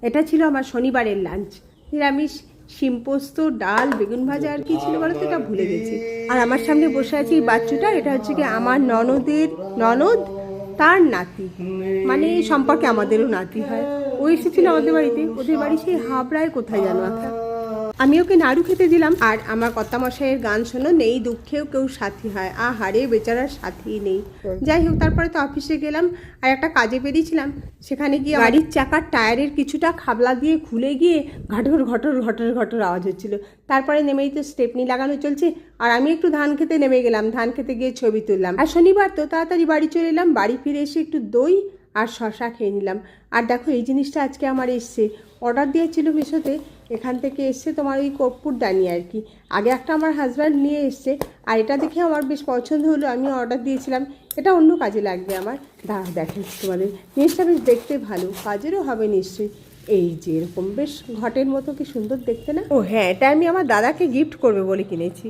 এটা ছিল আমার শনিবারের লাঞ্চ। নিরামিষ শিম পোস্ত, ডাল, বেগুন ভাজা, আর কি ছিল বলো তো, এটা ভুলে গেছি। আর আমার সামনে বসে আছে এই বাচ্চুটা, এটা হচ্ছে কি আমার ননদের ননদ, তার নাতি, মানে সম্পর্কে আমাদেরও নাতি হয়। ও এসেছিল আমাদের বাড়িতে, ওদের বাড়ি সেই হাবড়ায় কোথায় জানো একটা। আমি ওকে নাড়ু খেতে দিলাম। আর আমার কর্তামশাইয়ের গান শোনো, নেই দুঃখেও কেউ সাথী হয়, আহারে বেচারার সাথী নেই। যাই হোক, তারপরে তো অফিসে গেলাম, আর একটা কাজে বেরিয়েছিলাম। সেখানে গিয়ে গাড়ির চাকার টায়ারের কিছুটা খাবলা দিয়ে খুলে গিয়ে ঘটর ঘটর ঘটর ঘটর আওয়াজ হচ্ছিল। তারপরে নেমেই তো স্টেপনি লাগানো চলছে, আর আমি একটু ধান খেতে নেমে গেলাম। ধান খেতে গিয়ে ছবি তুললাম। আর শনিবার তো তাড়াতাড়ি বাড়ি চলে এলাম। বাড়ি ফিরে এসে একটু দই আর শশা খেয়ে নিলাম। আর দেখো এই জিনিসটা আজকে আমার এসছে, অর্ডার দিয়েছিল মিশোতে, এখান থেকে এসছে তোমার ওই কর্পূরদানি আর কি। আগে একটা আমার হাজব্যান্ড নিয়ে এসছে, আর এটা দেখে আমার বেশ পছন্দ হলো, আমি অর্ডার দিয়েছিলাম। এটা অন্য কাজে লাগবে আমার, দাঁড়া দেখাচ্ছি তোমাদের। জিনিসটা বেশ দেখতে ভালো, কাজেরও হবে নিশ্চয়ই। এই যে এরকম বেশ ঘটের মতো, কি সুন্দর দেখতে না? ও হ্যাঁ, এটা আমি আমার দাদাকে গিফট করবে বলে কিনেছি।